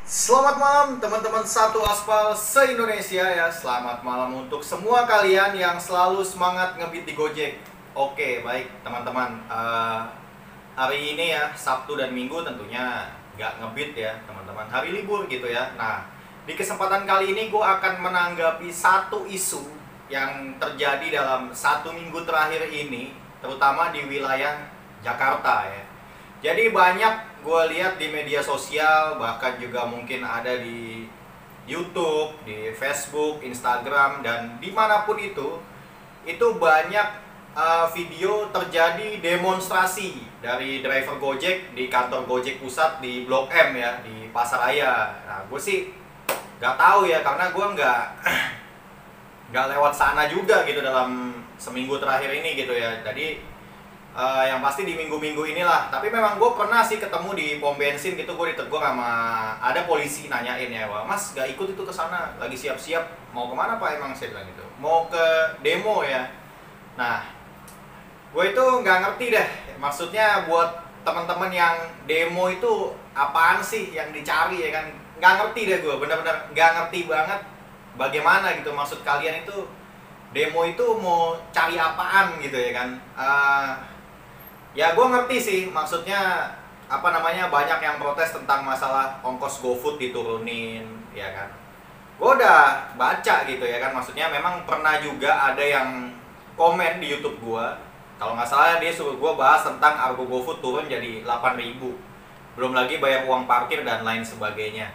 Selamat malam teman-teman satu aspal se-Indonesia ya. Selamat malam untuk semua kalian yang selalu semangat ngebit di Gojek. Oke, baik teman-teman. Hari ini ya, Sabtu dan Minggu tentunya nggak ngebit ya teman-teman. Hari libur gitu ya. Nah, di kesempatan kali ini gue akan menanggapi satu isu yang terjadi dalam satu minggu terakhir ini, terutama di wilayah Jakarta ya. Jadi banyak gue lihat di media sosial, bahkan juga mungkin ada di YouTube, di Facebook, Instagram, dan dimanapun itu banyak video terjadi demonstrasi dari driver Gojek di kantor Gojek Pusat di Blok M ya, di Pasaraya. Nah, gue sih nggak tahu ya, karena gue nggak lewat sana juga gitu dalam seminggu terakhir ini gitu ya. Jadi yang pasti di minggu-minggu inilah. Tapi memang gue pernah sih ketemu di pom bensin gitu, gue ditegur sama ada polisi nanyain ya, wah mas gak ikut itu ke sana, lagi siap-siap mau kemana pak emang, saya bilang gitu, mau ke demo ya. Nah, gue itu nggak ngerti deh, maksudnya buat teman-teman yang demo itu apaan sih yang dicari ya kan, nggak ngerti deh, gue bener-bener nggak ngerti banget bagaimana gitu maksud kalian itu demo itu mau cari apaan gitu ya kan. Ya gue ngerti sih, maksudnya apa namanya, banyak yang protes tentang masalah ongkos GoFood diturunin ya kan. Gue udah baca gitu ya kan, maksudnya memang pernah juga ada yang komen di YouTube gue, kalau nggak salah dia suruh gue bahas tentang argo GoFood turun jadi 8.000, belum lagi bayar uang parkir dan lain sebagainya.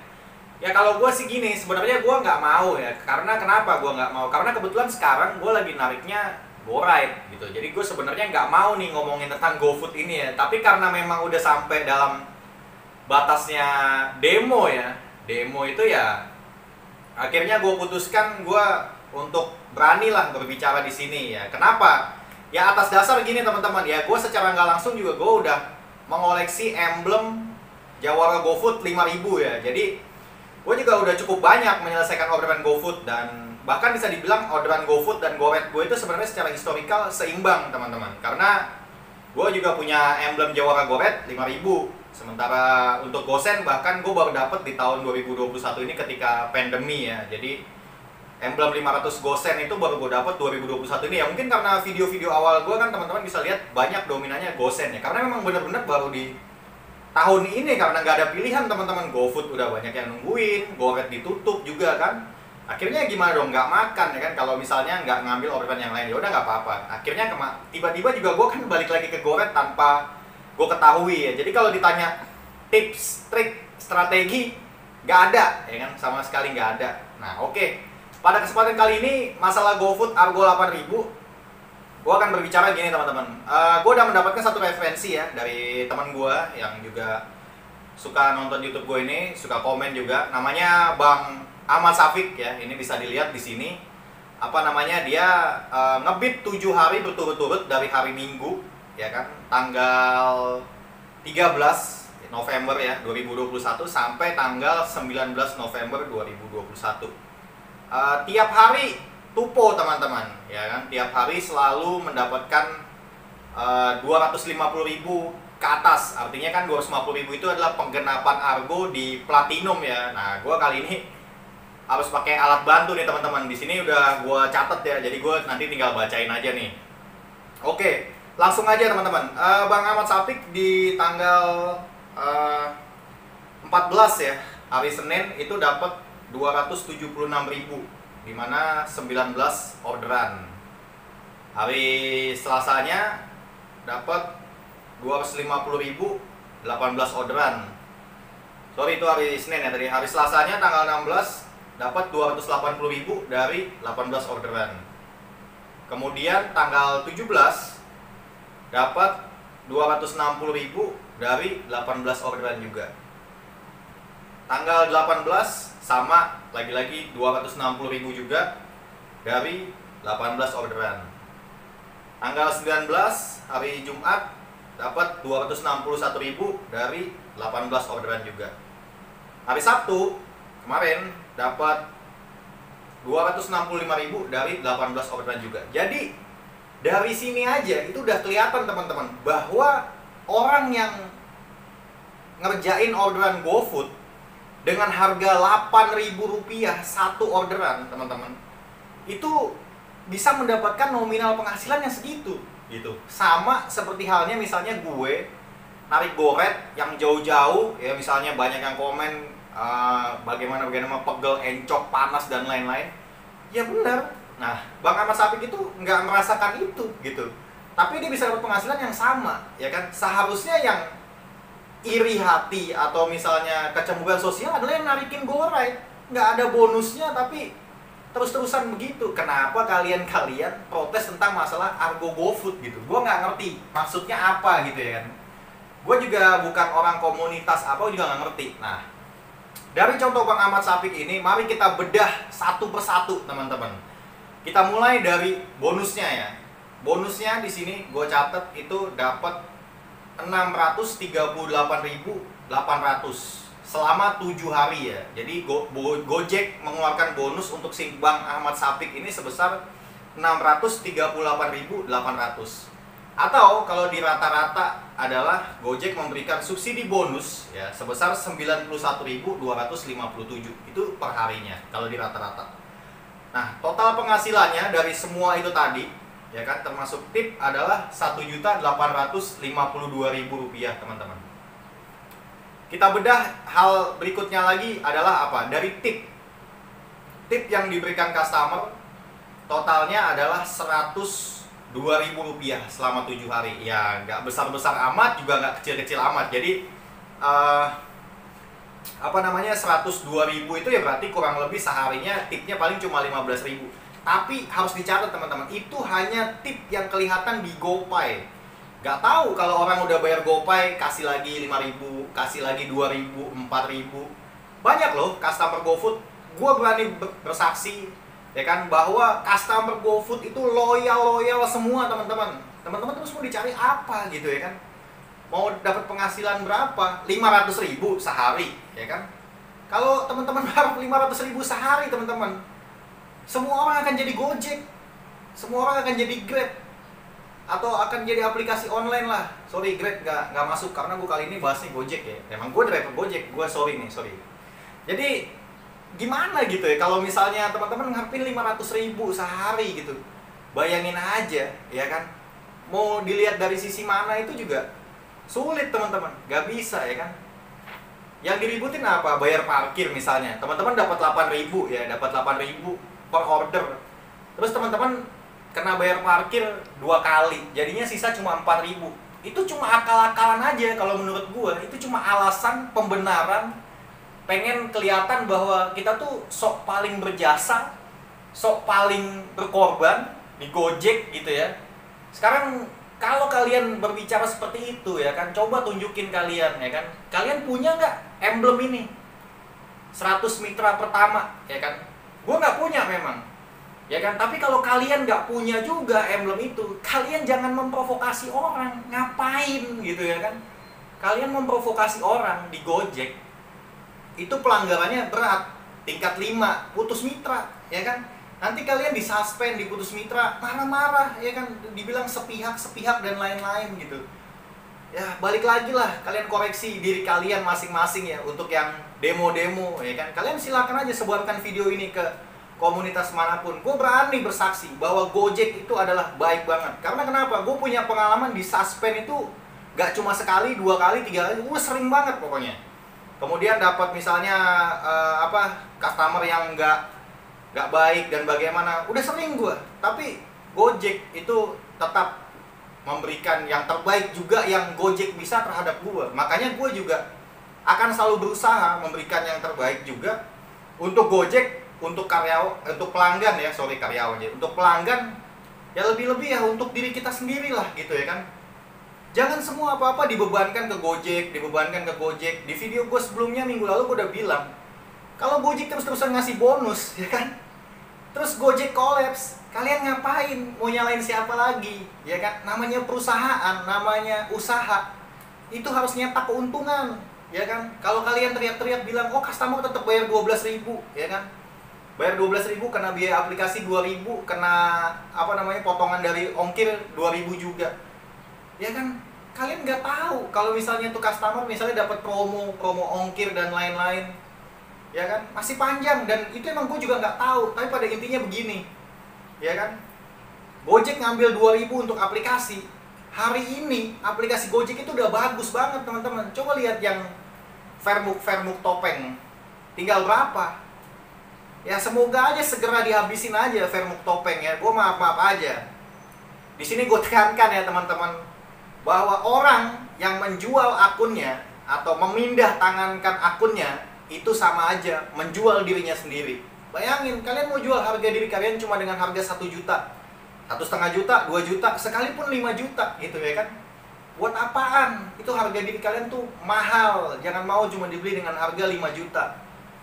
Ya kalau gue sih gini, sebenarnya gue nggak mau ya, karena kenapa gue nggak mau, karena kebetulan sekarang gue lagi nariknya GoRide gitu. Jadi gue sebenarnya nggak mau nih ngomongin tentang GoFood ini ya, tapi karena memang udah sampai dalam batasnya demo ya, demo itu ya, akhirnya gue putuskan gue untuk beranilah berbicara di sini ya. Kenapa? Ya atas dasar gini teman-teman ya, gue secara nggak langsung juga gue udah mengoleksi emblem Jawara GoFood 5.000 ya. Jadi gue juga udah cukup banyak menyelesaikan orderan GoFood, dan bahkan bisa dibilang orderan GoFood dan GoRed gue itu sebenarnya secara historikal seimbang teman-teman, karena gue juga punya emblem Jawara GoRed 5.000. Sementara untuk GoSend bahkan gue baru dapet di tahun 2021 ini ketika pandemi ya. Jadi emblem 500 GoSend itu baru gue dapet 2021 ini ya. Mungkin karena video-video awal gue kan teman-teman bisa lihat banyak dominannya GoSend ya, karena memang bener-bener baru di tahun ini, karena nggak ada pilihan teman-teman. GoFood udah banyak yang nungguin, GoRed ditutup juga kan. Akhirnya gimana dong, nggak makan ya kan kalau misalnya nggak ngambil orderan yang lain. Ya udah nggak apa-apa. Akhirnya tiba-tiba juga gue kan balik lagi ke GoRed tanpa gue ketahui ya. Jadi kalau ditanya tips, trik, strategi, nggak ada ya kan, sama sekali nggak ada. Nah oke, pada kesempatan kali ini masalah GoFood Argo 8.000, gue akan berbicara gini teman-teman. Gue udah mendapatkan satu referensi ya dari teman gue yang juga suka nonton YouTube gue ini, suka komen juga. Namanya Bang Ahmad Safik ya. Ini bisa dilihat di sini. Apa namanya, dia ngebit 7 hari berturut-turut dari hari Minggu ya kan, tanggal 13 November ya 2021 sampai tanggal 19 November 2021. Tiap hari tupo teman-teman ya kan, tiap hari selalu mendapatkan 250.000 ke atas. Artinya kan 250.000 itu adalah penggenapan argo di platinum ya. Nah gue kali ini harus pakai alat bantu nih teman-teman. Di sini udah gue catat ya, jadi gue nanti tinggal bacain aja nih. Oke, langsung aja teman-teman. Bang Ahmad Safik di tanggal 14 ya, hari Senin itu dapat 276.000, dimana 19 orderan. Hari Selasanya dapat 250.000, 18 orderan. Sorry, itu hari Senin ya tadi. Hari Selasanya tanggal 16 dapat 280.000 dari 18 orderan. Kemudian tanggal 17 dapat 260.000 dari 18 orderan juga. Tanggal 18 sama, lagi-lagi 260.000 juga dari 18 orderan. Tanggal 19 hari Jumat dapat 261.000 dari 18 orderan juga. Hari Sabtu kemarin dapat 265.000 dari 18 orderan juga. Jadi dari sini aja itu udah kelihatan teman-teman bahwa orang yang ngerjain orderan GoFood dengan harga Rp8.000 satu orderan, teman-teman, itu bisa mendapatkan nominal penghasilan yang segitu gitu. Sama seperti halnya misalnya gue narik goret yang jauh-jauh ya, misalnya banyak yang komen bagaimana pegel, encok, panas dan lain-lain. Ya benar. Nah, Bang Ahmad Syafiq itu nggak merasakan itu gitu. Tapi dia bisa dapat penghasilan yang sama, ya kan? Seharusnya yang iri hati atau misalnya kecemburuan sosial adalah yang narikin goret. Nggak ada bonusnya tapi terus-terusan begitu. Kenapa kalian protes tentang masalah Argo GoFood gitu? Gue nggak ngerti maksudnya apa gitu ya kan. Gue juga bukan orang komunitas apa, gue juga nggak ngerti. Nah, dari contoh Bang Ahmad Syafiq ini, mari kita bedah satu persatu, teman-teman. Kita mulai dari bonusnya ya. Bonusnya di sini gue catat itu dapat 638.800 selama 7 hari ya. Jadi Gojek mengeluarkan bonus untuk si Bang Ahmad Syafiq ini sebesar 638.800. Atau kalau di rata-rata adalah Gojek memberikan subsidi bonus ya sebesar 91.257 itu per harinya kalau di rata-rata. Nah, total penghasilannya dari semua itu tadi ya kan termasuk tip adalah Rp1.852.000, teman-teman. Kita bedah hal berikutnya lagi adalah apa? Dari tip. Tip yang diberikan customer totalnya adalah Rp102.000 selama 7 hari. Ya, nggak besar-besar amat, juga nggak kecil-kecil amat. Jadi, 102.000 itu ya berarti kurang lebih seharinya tipnya paling cuma 15.000. Tapi harus dicatat, teman-teman, itu hanya tip yang kelihatan di GoPay. Nggak tahu kalau orang udah bayar GoPay, kasih lagi 5.000, kasih lagi 2.000, 4.000. Banyak loh customer GoFood. Gue berani bersaksi ya kan bahwa customer GoFood itu loyal semua, teman-teman. Teman-teman terus mau dicari apa gitu ya kan? Mau dapat penghasilan berapa? 500.000 sehari ya kan? Kalau teman-teman harap 500.000 sehari, teman-teman, semua orang akan jadi Gojek, semua orang akan jadi Grab, atau akan jadi aplikasi online lah. Sorry, Grab nggak masuk karena gue kali ini bahasnya Gojek ya. Emang gue driver Gojek, gue sorry. Jadi gimana gitu ya kalau misalnya teman-teman ngarepin 500.000 sehari gitu. Bayangin aja ya kan. Mau dilihat dari sisi mana itu juga sulit, teman-teman. Gak bisa ya kan. Yang diributin apa? Bayar parkir misalnya. Teman-teman dapat 8.000 ya, dapat 8.000 per order. Terus teman-teman kena bayar parkir 2 kali, jadinya sisa cuma 4.000. Itu cuma akal-akalan aja kalau menurut gua. Itu cuma alasan pembenaran pengen kelihatan bahwa kita tuh sok paling berjasa, sok paling berkorban di Gojek gitu ya. Sekarang kalau kalian berbicara seperti itu ya kan, coba tunjukin kalian ya kan. Kalian punya nggak emblem ini? 100 mitra pertama ya kan. Gua nggak punya memang. Ya kan, tapi kalau kalian nggak punya juga emblem itu, kalian jangan memprovokasi orang. Ngapain gitu ya kan? Kalian memprovokasi orang di Gojek, itu pelanggarannya berat, tingkat 5, putus mitra, ya kan? Nanti kalian disuspend, diputus mitra, marah-marah, ya kan? Dibilang sepihak dan lain-lain gitu. Ya, balik lagi lah, kalian koreksi diri kalian masing-masing ya, untuk yang demo-demo, ya kan? Kalian silakan aja sebarkan video ini ke komunitas manapun. Gue berani bersaksi bahwa Gojek itu adalah baik banget. Karena kenapa? Gue punya pengalaman di suspend itu gak cuma sekali, 2 kali, 3 kali, gue sering banget pokoknya. Kemudian dapat misalnya customer yang nggak baik dan bagaimana, udah sering gue. Tapi Gojek itu tetap memberikan yang terbaik juga yang Gojek bisa terhadap gue. Makanya gue juga akan selalu berusaha memberikan yang terbaik juga untuk Gojek, untuk pelanggan ya, untuk pelanggan ya, lebih-lebih ya untuk diri kita sendiri lah gitu ya kan. Jangan semua apa-apa dibebankan ke Gojek. Di video gue sebelumnya minggu lalu gue udah bilang, kalau Gojek terus-terusan ngasih bonus ya kan, terus Gojek collapse, kalian ngapain? Mau nyalain siapa lagi? Ya kan, namanya perusahaan, namanya usaha, itu harus nyetak keuntungan ya kan. Kalau kalian teriak-teriak bilang, oh customer tetap bayar 12.000 ya kan, bayar 12.000, kena biaya aplikasi 2.000, kena potongan dari ongkir 2.000 juga. Ya kan, kalian nggak tahu kalau misalnya tuh customer misalnya dapat promo ongkir dan lain-lain. ya kan, masih panjang. Dan itu emang gue juga nggak tahu, tapi pada intinya begini, ya kan, Gojek ngambil 2.000 untuk aplikasi. Hari ini aplikasi Gojek itu udah bagus banget teman-teman. Coba lihat yang Vermuk Topeng, tinggal berapa? Ya semoga aja segera dihabisin aja Vermuk Topeng ya. Gue maaf aja. Di sini gue tekankan ya teman-teman, bahwa orang yang menjual akunnya atau memindah tangankan akunnya itu sama aja menjual dirinya sendiri. Bayangin, kalian mau jual harga diri kalian cuma dengan harga 1 juta, 1,5 juta, 2 juta, sekalipun 5 juta gitu ya kan. Buat apaan? Itu harga diri kalian tuh mahal. Jangan mau cuma dibeli dengan harga 5 juta.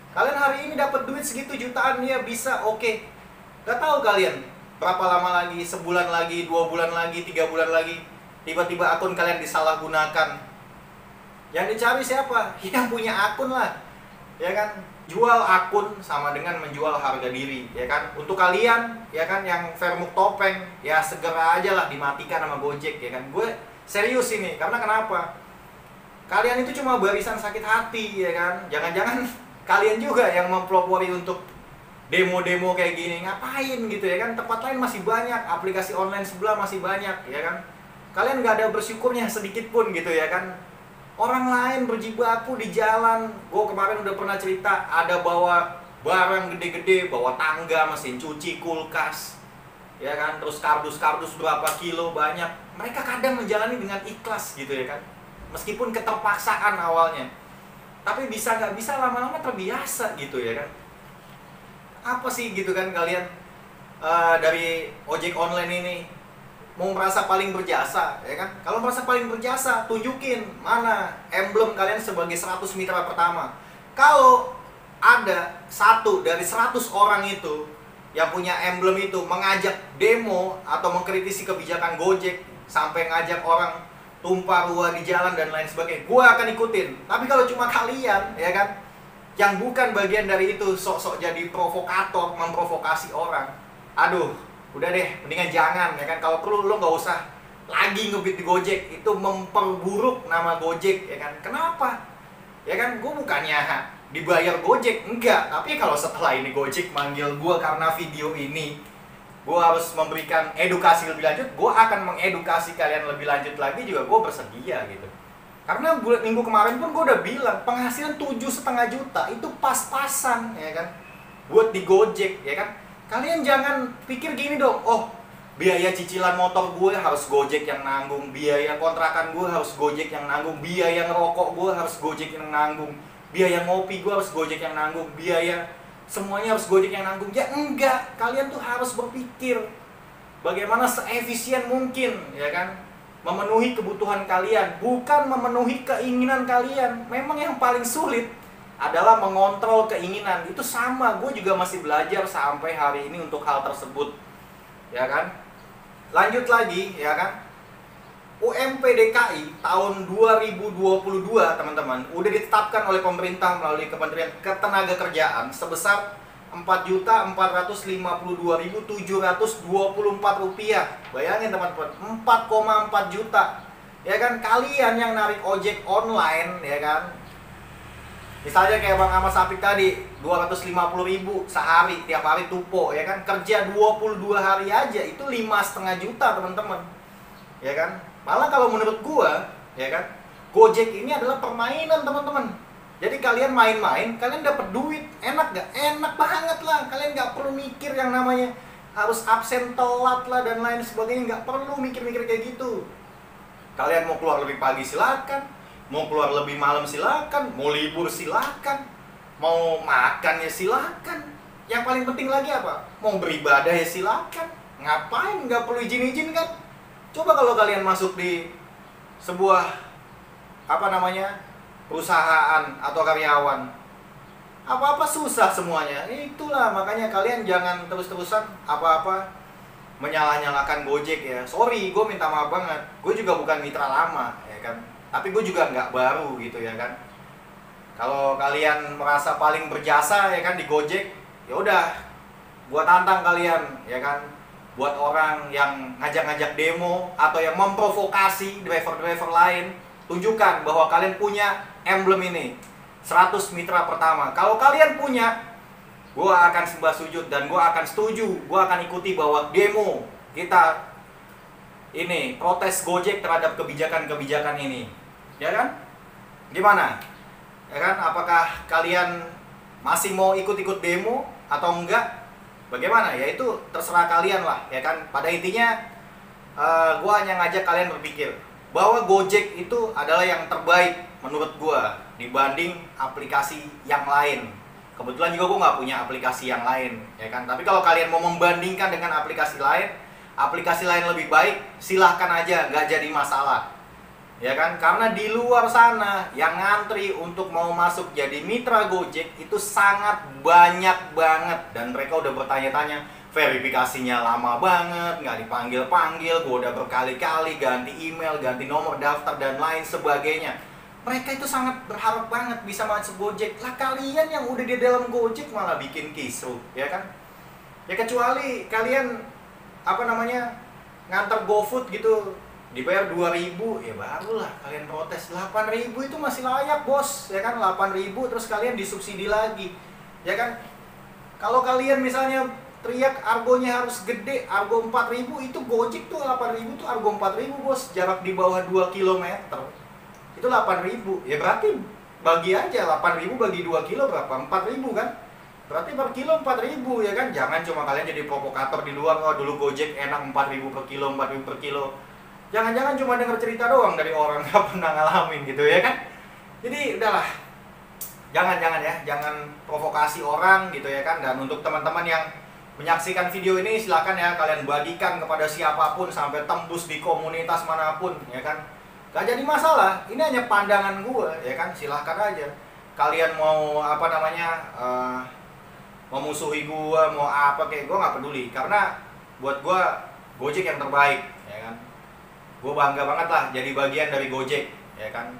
Kalian hari ini dapat duit segitu jutaan ya bisa, oke. Gak tahu kalian berapa lama lagi, sebulan lagi, 2 bulan lagi, 3 bulan lagi, tiba-tiba akun kalian disalahgunakan. Yang dicari siapa? Yang punya akun lah, ya kan. Jual akun sama dengan menjual harga diri, ya kan. Untuk kalian, ya kan, yang Vermuk Topeng, ya segera aja lah dimatikan sama Gojek, ya kan. Gue serius ini, karena kenapa? Kalian itu cuma barisan sakit hati, ya kan. Jangan-jangan kalian juga yang mempelopori untuk demo-demo kayak gini. Ngapain gitu ya kan. Tempat lain masih banyak, aplikasi online sebelah masih banyak, ya kan. Kalian nggak ada bersyukurnya sedikit pun gitu ya kan. Orang lain berjibaku di jalan. Gue kemarin udah pernah cerita, ada bawa barang gede-gede, bawa tangga, mesin cuci, kulkas, ya kan, terus kardus-kardus berapa kilo banyak. Mereka kadang menjalani dengan ikhlas gitu ya kan, meskipun keterpaksaan awalnya, tapi bisa nggak bisa lama-lama terbiasa gitu ya kan. Apa sih gitu kan kalian dari ojek online ini mau merasa paling berjasa, ya kan? Kalau merasa paling berjasa, tunjukin mana emblem kalian sebagai 100 mitra pertama. Kalau ada 1 dari 100 orang itu yang punya emblem itu mengajak demo atau mengkritisi kebijakan Gojek sampai ngajak orang tumpah ruah di jalan dan lain sebagainya, gua akan ikutin. Tapi kalau cuma kalian, ya kan, yang bukan bagian dari itu, sok-sok jadi provokator, memprovokasi orang, aduh, udah deh, mendingan jangan, ya kan. Kalau perlu lo nggak usah lagi ngebit di Gojek, itu memperburuk nama Gojek, ya kan. Kenapa? Ya kan, gue bukannya dibayar Gojek, enggak. Tapi kalau setelah ini Gojek manggil gue karena video ini, gue harus memberikan edukasi lebih lanjut, gue akan mengedukasi kalian lebih lanjut lagi juga, gue bersedia gitu. Karena minggu kemarin pun gue udah bilang, penghasilan 7,5 juta itu pas-pasan, ya kan, buat di Gojek, ya kan. Kalian jangan pikir gini dong, oh biaya cicilan motor gue harus Gojek yang nanggung, biaya kontrakan gue harus Gojek yang nanggung, biaya ngerokok gue harus Gojek yang nanggung, biaya ngopi gue harus Gojek yang nanggung, biaya semuanya harus Gojek yang nanggung. Ya enggak, kalian tuh harus berpikir bagaimana seefisien mungkin, ya kan, memenuhi kebutuhan kalian, bukan memenuhi keinginan kalian. Memang yang paling sulit adalah mengontrol keinginan. Itu sama, gue juga masih belajar sampai hari ini untuk hal tersebut, ya kan. Lanjut lagi, ya kan, UMP DKI tahun 2022 teman-teman udah ditetapkan oleh pemerintah melalui Kementerian Ketenagakerjaan sebesar Rp4.042.724. Bayangin teman-teman, 4,4 juta, ya kan. Kalian yang narik ojek online, ya kan, misalnya kayak Bang Ahmad Sapik tadi, 250.000 sehari, tiap hari tupo, ya kan, kerja 22 hari aja itu 5,5 juta teman-teman, ya kan. Malah kalau menurut gua, ya kan, Gojek ini adalah permainan teman-teman. Jadi kalian main-main, kalian dapat duit, enak gak? Enak banget lah. Kalian gak perlu mikir yang namanya harus absen telat lah dan lain sebagainya, gak perlu mikir-mikir kayak gitu. Kalian mau keluar lebih pagi silakan, mau keluar lebih malam silakan, mau libur silakan, mau makan ya silakan. Yang paling penting lagi apa? Mau beribadah ya silakan. Ngapain? Nggak perlu izin-izin kan? Coba kalau kalian masuk di sebuah perusahaan atau karyawan, apa-apa susah semuanya. Itulah makanya kalian jangan terus-terusan apa-apa menyalah-nyalakan Gojek ya. Sorry, gue minta maaf banget. Gue juga bukan mitra lama, ya kan. Tapi gue juga nggak baru gitu ya kan. Kalau kalian merasa paling berjasa ya kan di Gojek, ya udah, gua tantang kalian ya kan, buat orang yang ngajak-ngajak demo atau yang memprovokasi driver-driver lain, tunjukkan bahwa kalian punya emblem ini. 100 mitra pertama. Kalau kalian punya, gue akan sembah sujud dan gue akan setuju, gue akan ikuti bahwa demo kita ini protes Gojek terhadap kebijakan-kebijakan ini, ya kan? Gimana? Ya kan? Apakah kalian masih mau ikut-ikut demo atau enggak? Bagaimana? Ya itu terserah kalian lah, ya kan? Pada intinya, gue hanya ngajak kalian berpikir bahwa Gojek itu adalah yang terbaik menurut gue dibanding aplikasi yang lain. Kebetulan juga gue nggak punya aplikasi yang lain, ya kan? Tapi kalau kalian mau membandingkan dengan aplikasi lain lebih baik, silahkan aja, nggak jadi masalah, ya kan? Karena di luar sana yang ngantri untuk mau masuk jadi mitra Gojek itu sangat banyak banget, dan mereka udah bertanya-tanya, verifikasinya lama banget, nggak dipanggil-panggil, gue udah berkali-kali ganti email, ganti nomor daftar dan lain sebagainya. Mereka itu sangat berharap banget bisa masuk Gojek. Lah kalian yang udah di dalam Gojek malah bikin kisruh, ya kan? Ya kecuali kalian ngantar GoFood gitu dibayar 2.000, ya barulah kalian protes. 8.000 itu masih layak, bos, ya kan? 8.000 terus kalian disubsidi lagi, ya kan? Kalau kalian misalnya teriak argonya harus gede, argo 4.000, itu Gojek tuh 8.000 tuh argo 4.000, bos. Jarak di bawah 2 km itu 8.000, ya berarti bagi aja 8.000 bagi 2 kilo berapa? 4.000 kan? Berarti per kilo 4.000, ya kan? Jangan cuma kalian jadi provokator di luar, oh dulu Gojek enak 4.000 per kilo, 4.000 per kilo. Jangan-jangan cuma denger cerita doang dari orang nggak pernah ngalamin gitu, ya kan? Jadi udahlah, jangan ya, jangan provokasi orang gitu, ya kan? Dan untuk teman-teman yang menyaksikan video ini, silakan ya kalian bagikan kepada siapapun sampai tembus di komunitas manapun, ya kan? Gak jadi masalah, ini hanya pandangan gue, ya kan? Silahkan aja. Kalian mau memusuhi gue, mau apa kayak gue nggak peduli, karena buat gue Gojek yang terbaik, ya kan? Gue bangga banget lah jadi bagian dari Gojek, ya kan?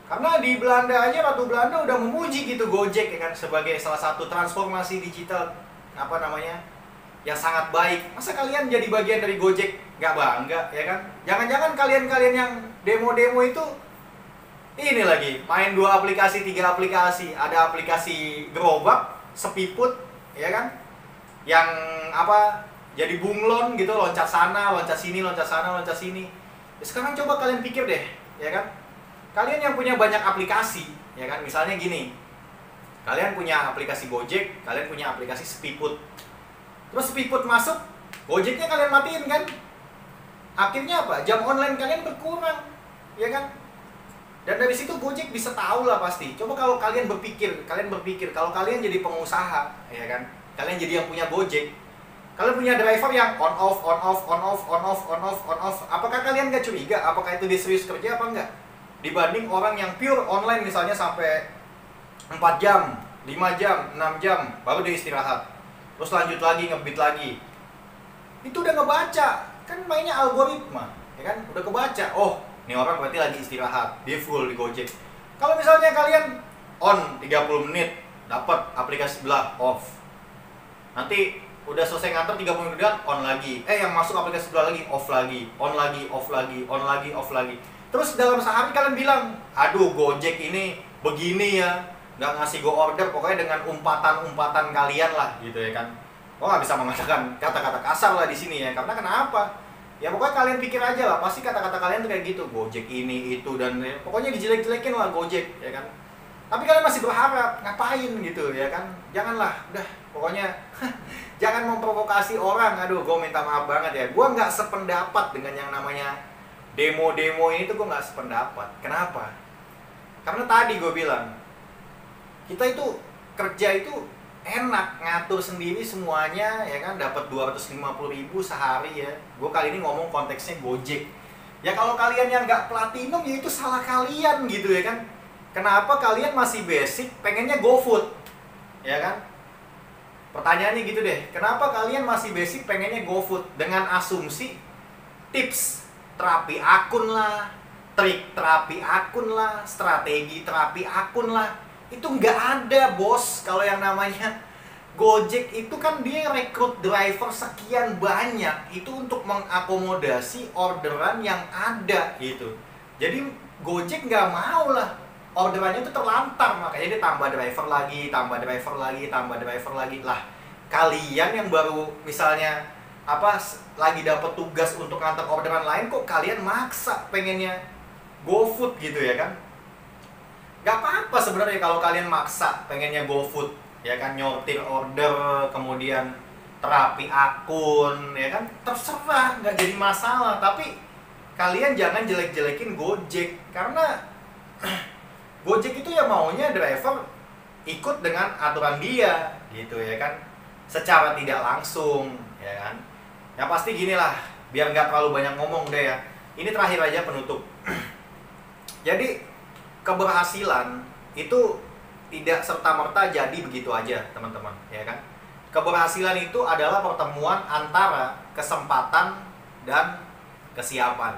Karena di Belanda aja, Ratu Belanda udah memuji gitu Gojek, ya kan, sebagai salah satu transformasi digital yang sangat baik. Masa kalian jadi bagian dari Gojek nggak bangga, ya kan? Jangan-jangan kalian yang demo-demo itu ini lagi main 2 aplikasi, 3 aplikasi. Ada aplikasi gerobak, sepiput, ya kan? Yang jadi bunglon gitu, loncat sana, loncat sini, loncat sana, loncat sini. Ya, sekarang coba kalian pikir deh, ya kan? Kalian yang punya banyak aplikasi, ya kan? Misalnya gini, kalian punya aplikasi Gojek, kalian punya aplikasi sepiput. Terus sepiput masuk, Gojeknya kalian matiin kan? Akhirnya apa? Jam online kalian berkurang, ya kan? Dan dari situ Gojek bisa tahu lah pasti. Coba kalau kalian berpikir kalau kalian jadi pengusaha, ya kan? Kalian jadi yang punya Gojek, kalian punya driver yang on off, apakah kalian gak curiga? Apakah itu dia serius kerja apa enggak? Dibanding orang yang pure online misalnya sampai 4 jam, 5 jam, 6 jam, baru dia istirahat. Terus lanjut lagi, ngebit lagi. Itu udah ngebaca, kan mainnya algoritma, ya kan? Udah kebaca, oh ini orang berarti lagi istirahat, dia full di Gojek. Kalau misalnya kalian on 30 menit, dapat aplikasi sebelah, off. Nanti udah selesai ngantor 30 menit on lagi. Yang masuk aplikasi sebelah lagi, off lagi, on lagi, off lagi, on lagi, off lagi. Terus dalam sehari kalian bilang, aduh Gojek ini begini ya, nggak ngasih go order, pokoknya dengan umpatan-umpatan kalian lah gitu, ya kan? Oh, nggak bisa mengatakan kata-kata kasar lah di sini, ya, karena kenapa? Ya pokoknya kalian pikir aja lah, pasti kata-kata kalian tuh kayak gitu, Gojek ini itu dan ya, pokoknya dijelek-jelekin lah Gojek, ya kan? Tapi kalian masih berharap, ngapain gitu, ya kan? Janganlah, udah pokoknya jangan memprovokasi orang. Aduh, gue minta maaf banget ya, gue nggak sependapat dengan yang namanya demo-demo ini tuh, gue nggak sependapat. Kenapa? Karena tadi gue bilang, kita itu kerja itu enak, ngatur sendiri semuanya, ya kan? Dapat 250.000 sehari, ya. Gue kali ini ngomong konteksnya Gojek. Ya kalau kalian yang nggak platinum, ya itu salah kalian gitu, ya kan? Kenapa kalian masih basic pengennya GoFood, ya kan? Pertanyaannya gitu deh, kenapa kalian masih basic pengennya GoFood dengan asumsi tips terapi akun lah, trik terapi akun lah, strategi terapi akun lah. Itu nggak ada, bos. Kalau yang namanya Gojek itu kan dia rekrut driver sekian banyak, itu untuk mengakomodasi orderan yang ada gitu. Jadi Gojek nggak mau lah orderannya itu terlantar, makanya dia tambah driver lagi, tambah driver lagi, tambah driver lagi. Lah, kalian yang baru misalnya lagi dapat tugas untuk ngantar orderan lain, kok kalian maksa pengennya GoFood gitu ya kan? Gak apa-apa sebenarnya kalau kalian maksa pengennya GoFood ya kan, nyortir order, kemudian terapi akun ya kan, terserah, nggak jadi masalah. Tapi kalian jangan jelek-jelekin Gojek, karena Gojek itu ya maunya driver ikut dengan aturan dia gitu ya kan, secara tidak langsung ya kan. Yang pasti gini lah, biar nggak terlalu banyak ngomong deh ya, ini terakhir aja penutup. Jadi keberhasilan itu tidak serta-merta jadi begitu aja teman-teman ya kan. Keberhasilan itu adalah pertemuan antara kesempatan dan kesiapan.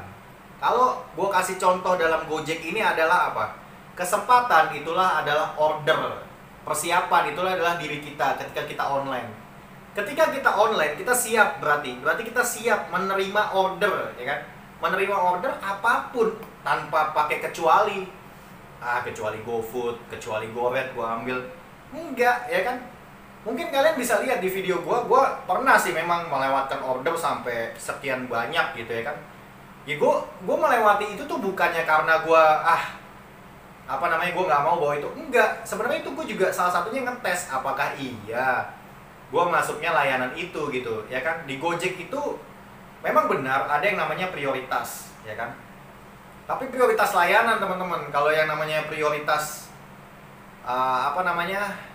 Kalau gue kasih contoh dalam Gojek ini adalah apa? Kesempatan itulah adalah order. Persiapan itulah adalah diri kita ketika kita online. Ketika kita online, kita siap berarti kita siap menerima order ya kan? Menerima order apapun tanpa pakai kecuali. Kecuali GoFood, kecuali GoRed gue ambil. Enggak ya kan? Mungkin kalian bisa lihat di video gue pernah sih memang melewatkan order sampai sekian banyak gitu ya kan. Ya gue melewati itu tuh bukannya karena gue gue nggak mau bawa itu. Enggak, sebenarnya itu gue juga salah satunya ngetes apakah iya gue masuknya layanan itu gitu ya kan. Di Gojek itu memang benar ada yang namanya prioritas ya kan. Tapi prioritas layanan teman-teman. Kalau yang namanya prioritas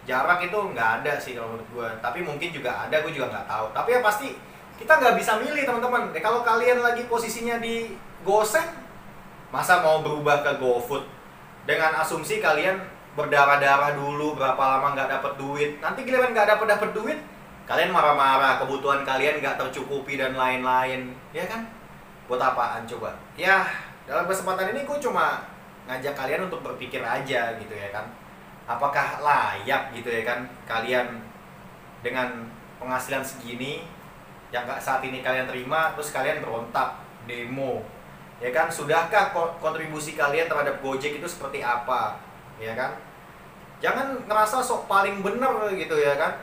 jarak itu nggak ada sih kalau menurut gue. Tapi mungkin juga ada, gue juga nggak tahu. Tapi ya pasti kita nggak bisa milih teman-teman. Kalau kalian lagi posisinya di GoSend, masa mau berubah ke GoFood dengan asumsi kalian berdarah-darah dulu berapa lama nggak dapat duit, nanti giliran nggak dapat duit kalian marah-marah, kebutuhan kalian nggak tercukupi dan lain-lain ya kan. Buat apaan coba ya. Dalam kesempatan ini gue cuma ngajak kalian untuk berpikir aja gitu ya kan, apakah layak gitu ya kan kalian dengan penghasilan segini yang saat ini kalian terima, terus kalian berontak, demo ya kan. Sudahkah kontribusi kalian terhadap Gojek itu seperti apa ya kan. Jangan ngerasa sok paling bener gitu ya kan.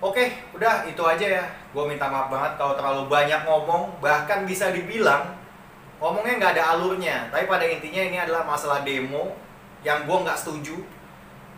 Oke, udah itu aja ya. Gue minta maaf banget kalau terlalu banyak ngomong, bahkan bisa dibilang ngomongnya nggak ada alurnya. Tapi pada intinya ini adalah masalah demo yang gue nggak setuju.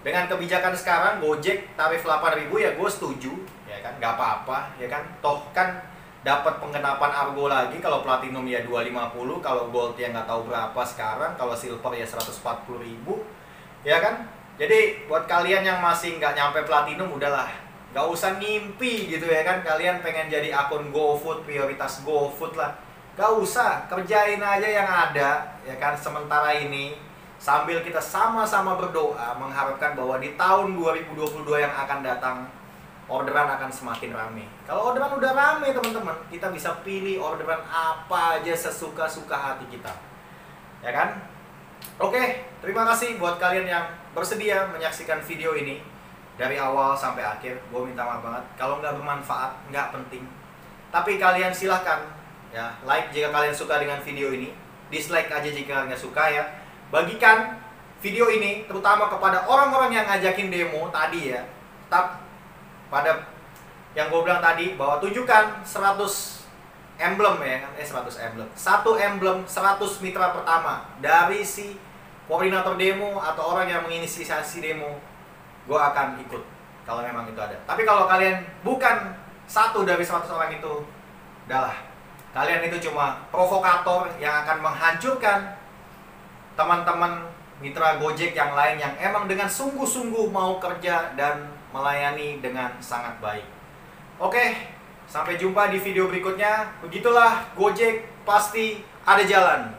Dengan kebijakan sekarang Gojek tarif 8.000 ya gue setuju ya kan, nggak apa-apa ya kan. Toh kan dapat pengenapan Argo lagi, kalau Platinum ya 250, kalau Gold ya nggak tahu berapa sekarang, kalau Silver ya 140.000 ya kan. Jadi buat kalian yang masih nggak nyampe Platinum, udahlah, nggak usah ngimpi gitu ya kan. Kalian pengen jadi akun GoFood, prioritas GoFood lah, gak usah, kerjain aja yang ada ya kan sementara ini, sambil kita sama-sama berdoa mengharapkan bahwa di tahun 2022 yang akan datang orderan akan semakin ramai. Kalau orderan udah ramai teman-teman, kita bisa pilih orderan apa aja sesuka-suka hati kita ya kan. Oke, terima kasih buat kalian yang bersedia menyaksikan video ini dari awal sampai akhir. Gue minta maaf banget kalau nggak bermanfaat, nggak penting, tapi kalian silahkan ya, like jika kalian suka dengan video ini, dislike aja jika kalian nggak suka ya. Bagikan video ini terutama kepada orang-orang yang ngajakin demo tadi ya. Pada yang gue bilang tadi, bahwa tunjukkan 100 emblem ya kan, 100 emblem, 1 emblem 100 mitra pertama dari si koordinator demo atau orang yang menginisiasi demo. Gue akan ikut kalau memang itu ada. Tapi kalau kalian bukan satu dari 100 orang itu, udahlah, kalian itu cuma provokator yang akan menghancurkan teman-teman mitra Gojek yang lain yang emang dengan sungguh-sungguh mau kerja dan melayani dengan sangat baik. Oke, sampai jumpa di video berikutnya. Begitulah Gojek pasti ada jalan.